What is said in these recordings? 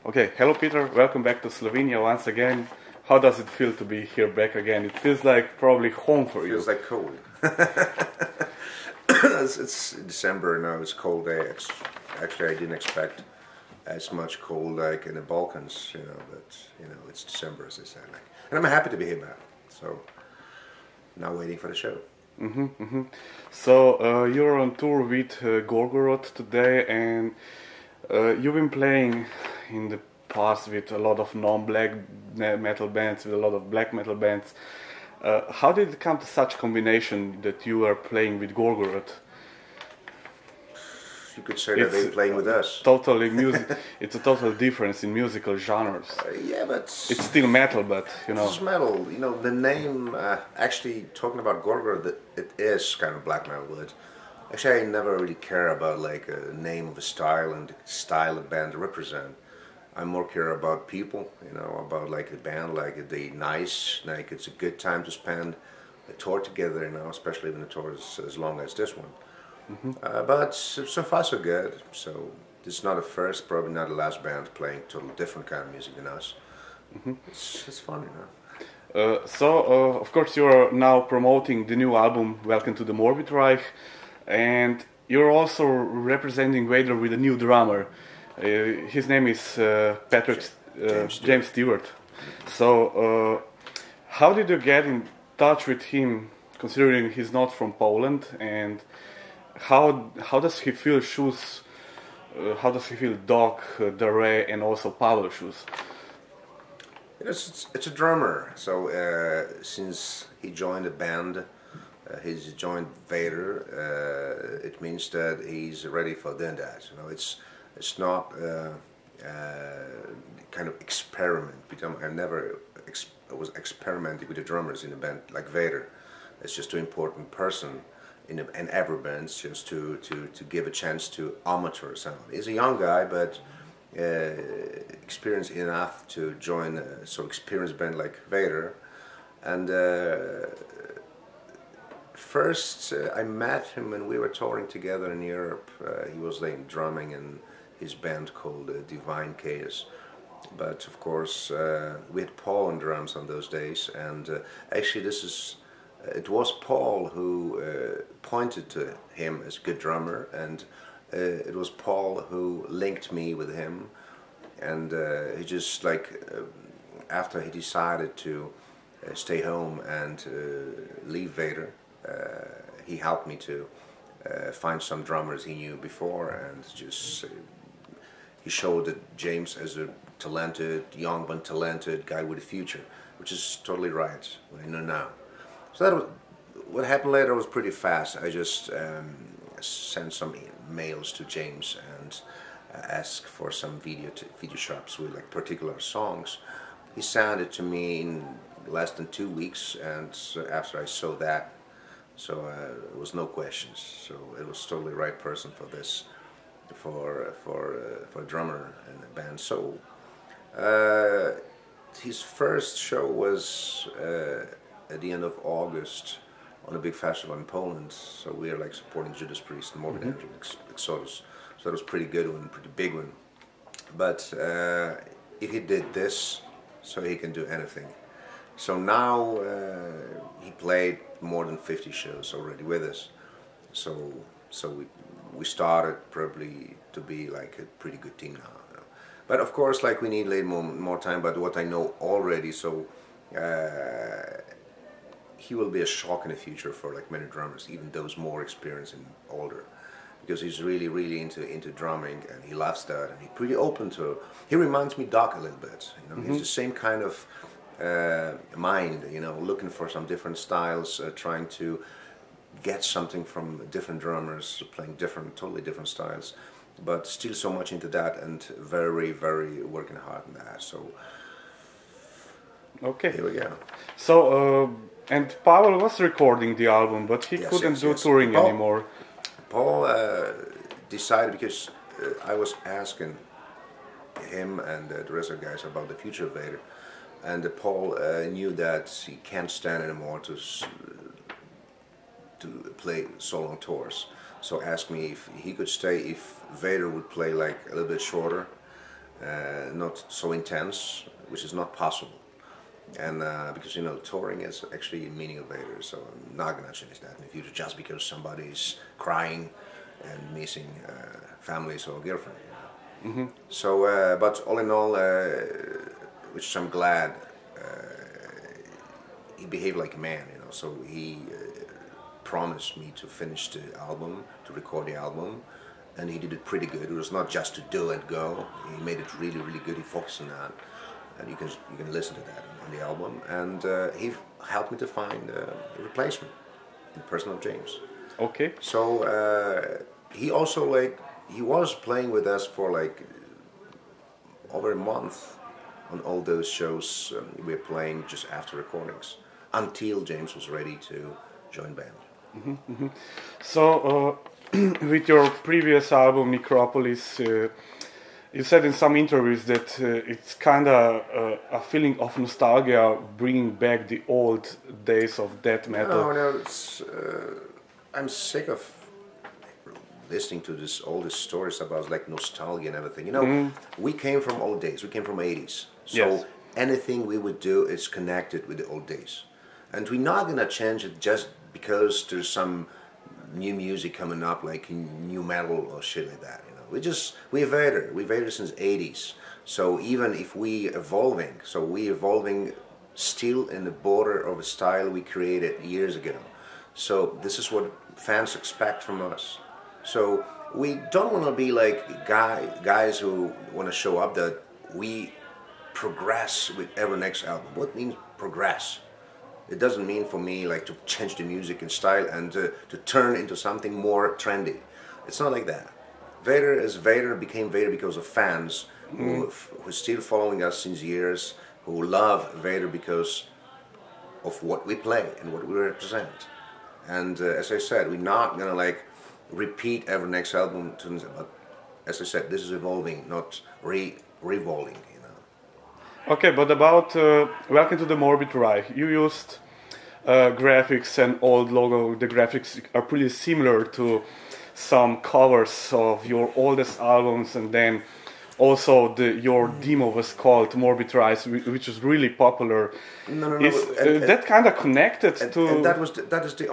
Okay, hello Peter, welcome back to Slovenia once again. How does it feel to be here back again? It feels like probably home for you. Feels like cold. It's December now, it's a cold day. Actually, I didn't expect as much cold like in the Balkans, but it's December, as I said. And I'm happy to be here now. So, now waiting for the show. So, you're on tour with Gorgorod today, and you've been playing in the past with a lot of non-black metal bands, with a lot of black metal bands. How did it come to such combination that you are playing with Gorgorod? You could say that they're playing with us. Totally it's a total difference in musical genres. Yeah, but it's still metal, but It's metal. The name. Actually, talking about Gorgorod, it is kind of black metal, but actually, I never really care about like a name of a style and the style a band represent. I more care about people. About like the band, like they nice, like it's a good time to spend a tour together. Especially when the tour is as long as this one. But so far so good. So this is not the first, probably not the last band playing totally different kind of music than us. It's fun, Of course, you're now promoting the new album, Welcome to the Morbid Reich, and you're also representing Vader with a new drummer. His name is James Stewart. So, how did you get in touch with him, considering he's not from Poland, and how does he feel shoes? How does he feel Doc, Dare, and also Pavel shoes? It's a drummer. So since he joined the band, he's joined Vader. It means that he's ready for doing that. It's not kind of experiment. Because I never was experimenting with the drummers in the band like Vader. It's just too important person in every band, just to give a chance to amateur sound. He's a young guy, but experienced enough to join a so experienced band like Vader. And first I met him when we were touring together in Europe. He was like drumming in his band called Divine Chaos. But of course we had Paul on drums on those days, and actually it was Paul who pointed to him as a good drummer, and it was Paul who linked me with him, and he just after he decided to stay home and leave Vader, he helped me to find some drummers he knew before, and just he showed that James as a talented, young but talented guy with a future, which is totally right, what I know now. So that was, what happened later was pretty fast. I just sent some mails to James and asked for some video shops with like particular songs. He sent it to me in less than 2 weeks, and after I saw that, so it was no questions. So it was totally right person for this, for a drummer in the band. So his first show was at the end of August on a big festival in Poland. So we are like supporting Judas Priest and Morbid and Exodus. So that was pretty good one, pretty big one. But if he did this, so he can do anything. So now he played more than 50 shows already with us. So we started probably to be like a pretty good team now. But of course, like we need a little more time. But what I know already, so he will be a shock in the future for like many drummers, even those more experienced and older, because he's really into drumming, and he loves that, and he's pretty open to. He reminds me Doc a little bit. He's the same kind of mind. Looking for some different styles, trying to get something from different drummers, playing totally different styles, but still so much into that, and very working hard on that. So okay, here we go. So. And Pavel was recording the album, but he couldn't do touring anymore. Paul decided, because I was asking him and the rest of the guys about the future of Vader, and Paul knew that he can't stand anymore to play solo tours. So asked me if he could stay if Vader would play like a little bit shorter, not so intense, which is not possible. And because, you know, touring is actually the meaning of Vader, so I'm not going to change that in the future just because somebody's crying and missing families or girlfriend. You know? So, but all in all, which I'm glad, he behaved like a man, you know, so he promised me to finish the album, to record the album, and he did it pretty good. It was not just to do and go, he made it really, really good, he focused on that, and you can listen to that on the album, and he helped me to find a replacement in the person of James. Okay. So he also, like, he was playing with us for like over a month on all those shows we were playing just after recordings, until James was ready to join band. So, with your previous album, Necropolis, you said in some interviews that it's kind of a feeling of nostalgia, bringing back the old days of death metal. No, it's, I'm sick of listening to all these stories about like nostalgia and everything. You know, we came from old days. We came from 80s. So anything we would do is connected with the old days. And we're not going to change it just because there's some new music coming up, like new metal or shit like that. You know, we're Vader. We're Vader since 80s. So even if we evolving, still in the border of a style we created years ago. So this is what fans expect from us. So we don't want to be like guys who want to show up that we progress with every next album. What means progress? It doesn't mean for me like to change the music and style and to turn into something more trendy. It's not like that. Vader became Vader because of fans who are still following us since years, who love Vader because of what we play and what we represent. And as I said, we're not gonna like repeat every next album, but as I said, this is evolving, not revolving. Okay, but about Welcome to the Morbid Reich, you used graphics and old logo. The graphics are pretty similar to some covers of your oldest albums, and then also your demo was called Morbid Reich, which is really popular. No. Is that kind of connected to? And that is the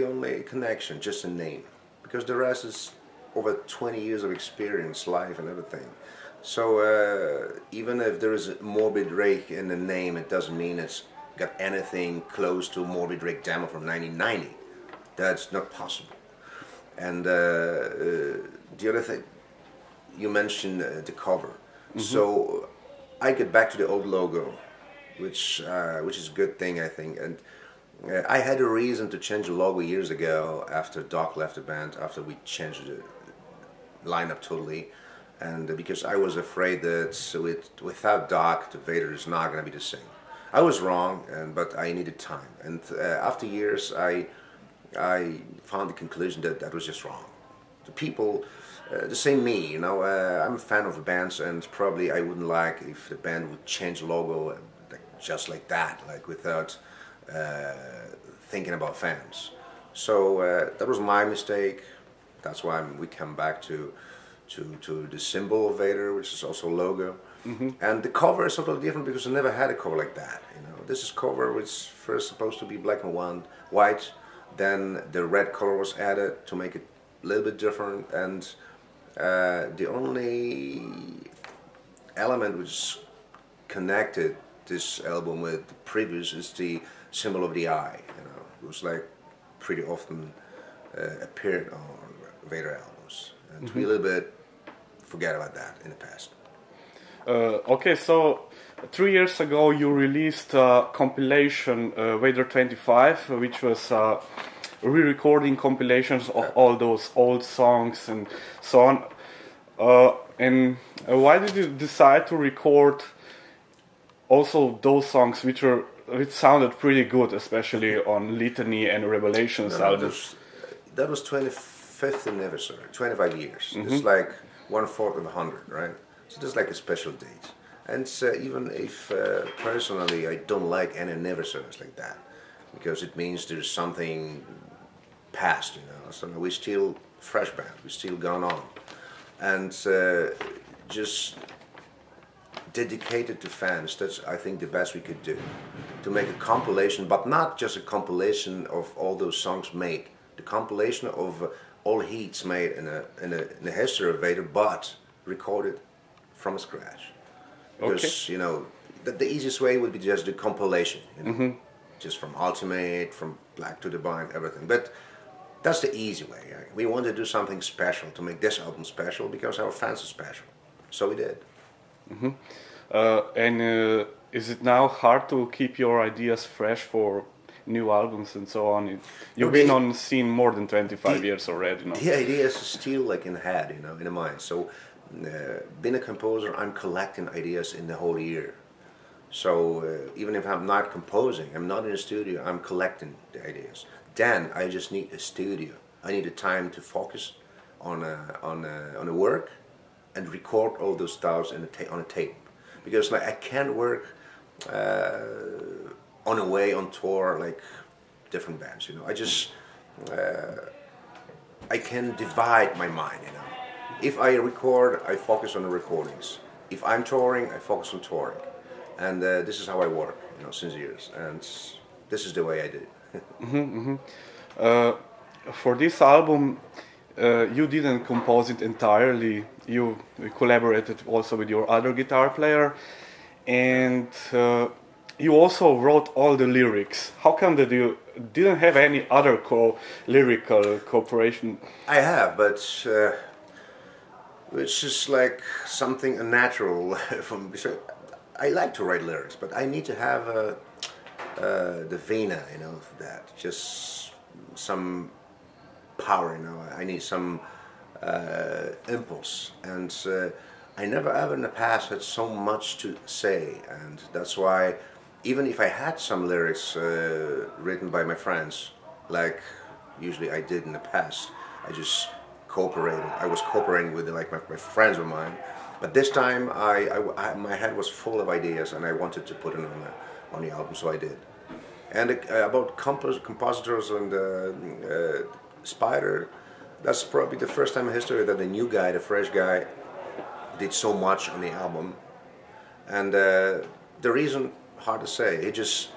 only connection, just a name, because the rest is over 20 years of experience, life, and everything. So even if there is a Morbid Reich in the name, it doesn't mean it's got anything close to Morbid Reich demo from 1990. That's not possible. And the other thing, you mentioned the cover. So I get back to the old logo, which is a good thing, I think. And I had a reason to change the logo years ago after Doc left the band, after we changed the lineup totally. And because I was afraid that without Doc, the Vader is not going to be the same. I was wrong, but I needed time. And after years, I found the conclusion that was just wrong. The people, the same me, you know, I'm a fan of bands, and probably I wouldn't like if the band would change logo just like that, like without thinking about fans. So that was my mistake. That's why we come back to the symbol of Vader, which is also a logo. And the cover is totally different because I never had a cover like that. You know, this is cover which first supposed to be black and white, then the red color was added to make it a little bit different, and the only element which connected this album with the previous is the symbol of the eye. You know, it was like pretty often appeared on Vader albums, and we a little bit forget about that in the past. Okay, so 3 years ago you released a compilation, Vader 25, which was re-recording compilations of all those old songs and so on. And why did you decide to record also those songs which sounded pretty good, especially on Litany and Revelations albums? That was 25th anniversary, 25 years. It's like 1/4 of 100, right? So there's like a special date. And even if personally I don't like any anniversaries like that, because it means there's something past, you know. So we're still fresh band, we're still going on. And just dedicated to fans. That's, I think, the best we could do. To make a compilation, but not just a compilation of all those songs made. The compilation of all hits made in the history of Vader, but recorded from scratch. Because, you know, the easiest way would be just the compilation, you know, just from Ultimate, from Black to Divine, everything. But that's the easy way. We want to do something special, to make this album special, because our fans are special. So we did. And is it now hard to keep your ideas fresh for new albums and so on? You've been on the scene more than 25 years already, no? The ideas are still like in the head, you know, in the mind. So being a composer, I'm collecting ideas in the whole year. So even if I'm not composing, I'm not in a studio, I'm collecting the ideas. Then I just need a studio. I need a time to focus on a work and record all those styles on a tape. Because like I can't work on a way on tour like different bands, you know. I just I can divide my mind, you know. If I record, I focus on the recordings. If I'm touring, I focus on touring. And this is how I work, you know, since years. And this is the way I do. For this album, you didn't compose it entirely. You collaborated also with your other guitar player, and you also wrote all the lyrics. How come that you didn't have any other lyrical cooperation? I have, but it's just like something unnatural for me. So I like to write lyrics, but I need to have the vena, you know, that just some power, you know. I need some impulse, and I never ever in the past had so much to say, and that's why even if I had some lyrics written by my friends, like usually I did in the past, I just cooperated. I was cooperating with like my friends of mine, but this time my head was full of ideas, and I wanted to put it on the album, so I did. And about compositors and Spider, that's probably the first time in history that the new guy, the fresh guy, did so much on the album. And the reason, hard to say, it just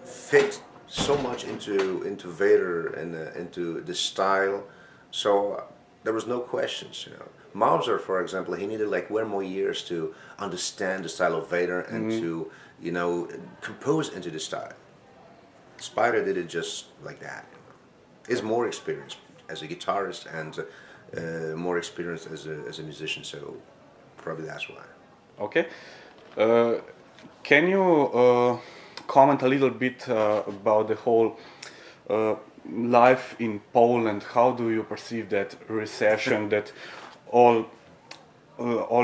fit so much into Vader and into the style, so there was no questions, you know. Mauser, for example, he needed like way more years to understand the style of Vader and to, you know, compose into the style. Spider did it just like that. You know. He's more experienced as a guitarist and more experienced as a musician, so probably that's why. Okay. Can you comment a little bit about the whole life in Poland? How do you perceive that recession, that all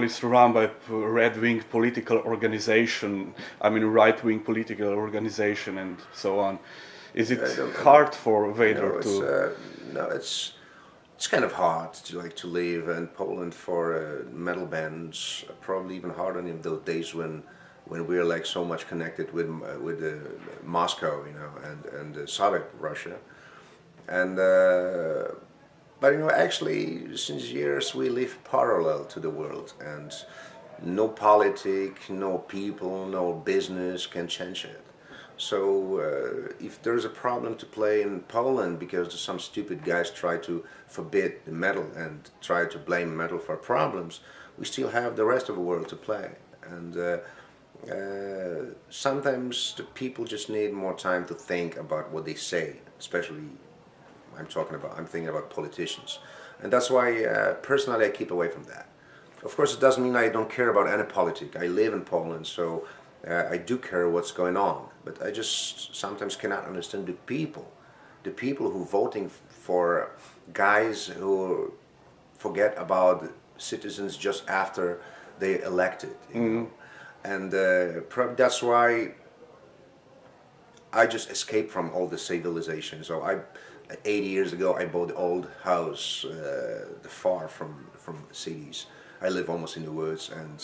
is run by red-wing political organization, I mean right-wing political organization and so on? Is it hard for Vader to... No, it's kind of hard to live in Poland for metal bands. Probably even harder in those days when we're like so much connected with Moscow, you know, and Soviet Russia, and but you know, actually since years we live parallel to the world, and no politic, no people, no business can change it. So if there's a problem to play in Poland because some stupid guys try to forbid the metal and try to blame metal for problems, we still have the rest of the world to play. And sometimes the people just need more time to think about what they say, especially I'm thinking about politicians. And that's why personally I keep away from that. Of course, it doesn't mean I don't care about any politics. I live in Poland, so I do care what's going on, but I just sometimes cannot understand the people who voting for guys who forget about citizens just after they elected, you know? And that's why I just escaped from all the civilization. So 80 years ago I bought an old house far from cities. I live almost in the woods, and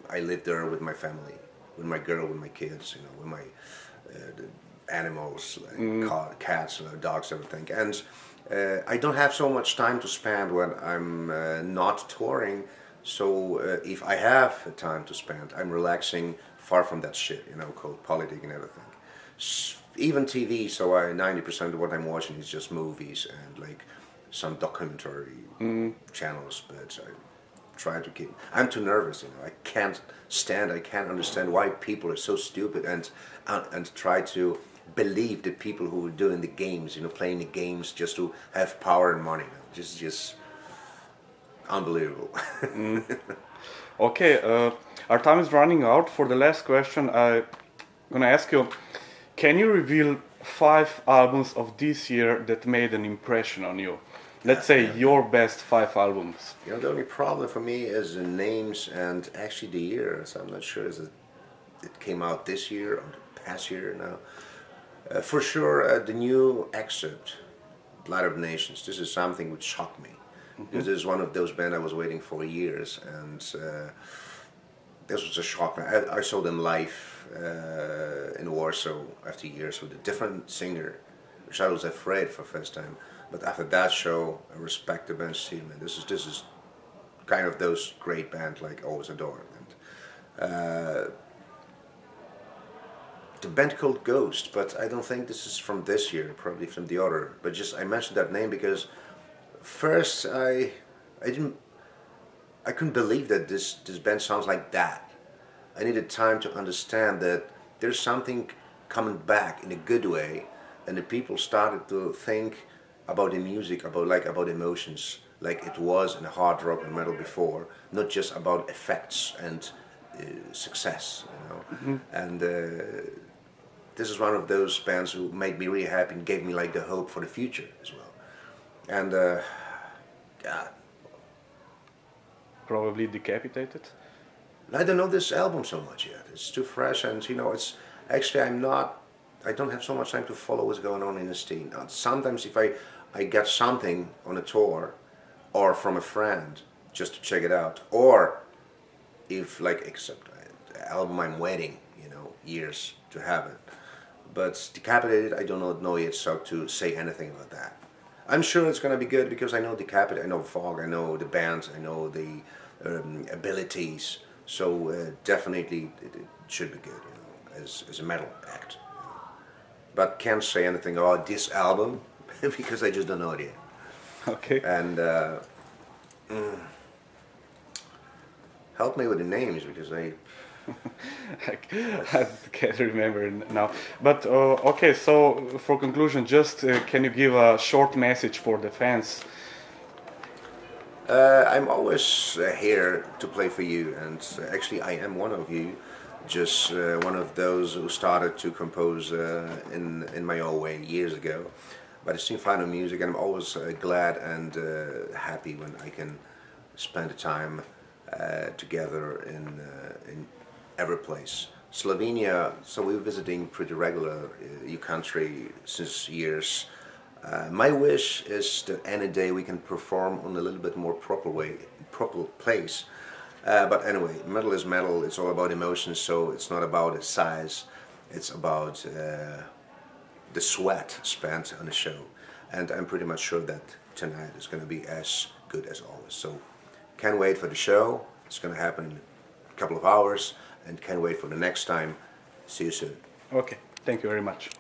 I live there with my family, with my girl, with my kids, you know, with my the animals, like cats, dogs, everything. And I don't have so much time to spend when I'm not touring. So if I have time to spend, I'm relaxing far from that shit, you know, called politics and everything. Even TV, so 90% of what I'm watching is just movies and like some documentary channels, but I try to keep. I'm too nervous, you know. I can't understand why people are so stupid and try to believe the people who are doing the games, you know, playing the games just to have power and money. You know? Just unbelievable. Okay, our time is running out. For the last question, I'm gonna ask you: can you reveal 5 albums of this year that made an impression on you? Let's say your best 5 albums. You know, the only problem for me is the names and actually the year. So I'm not sure is it came out this year or the past year now. For sure, the new excerpt, Blood of Nations. This is something which shocked me. Because this is one of those bands I was waiting for years, and this was a shock. I saw them live in Warsaw after years with a different singer, which I was afraid for first time. But after that show, I respect the band still, man. This is kind of those great bands like always adored. And the band called Ghost, but I don't think this is from this year. Probably from the other. But just I mentioned that name because first I couldn't believe that this band sounds like that. I needed time to understand that there's something coming back in a good way, and the people started to think about the music, about emotions, like it was in hard rock and metal before, not just about effects and success, you know. And this is one of those bands who made me really happy and gave me like the hope for the future as well. And yeah. Probably Decapitated? I don't know this album so much yet. It's too fresh, and you know, it's actually I don't have so much time to follow what's going on in the scene. Sometimes if I get something on a tour or from a friend just to check it out, or if like except the album I'm waiting, you know, years to have it. But Decapitated, I do not know yet, so to say anything about that. I'm sure it's gonna be good because I know Decapitated, I know Fog, I know the bands, I know the abilities. So definitely it should be good, you know, as a metal act. You know. But can't say anything about this album because I just don't know it yet. Okay. And help me with the names because I can't remember now. But okay, so for conclusion, just can you give a short message for the fans? I'm always here to play for you, and actually I am one of you, just one of those who started to compose in my own way years ago. But I still find music, and I'm always glad and happy when I can spend the time together in every place. Slovenia, so we're visiting pretty regular your country since years. My wish is that any day we can perform on a little bit more proper place. But anyway, metal is metal. It's all about emotions, so it's not about its size. It's about the sweat spent on the show. And I'm pretty much sure that tonight is going to be as good as always. So can't wait for the show. It's going to happen in a couple of hours, and can't wait for the next time. See you soon. Okay, thank you very much.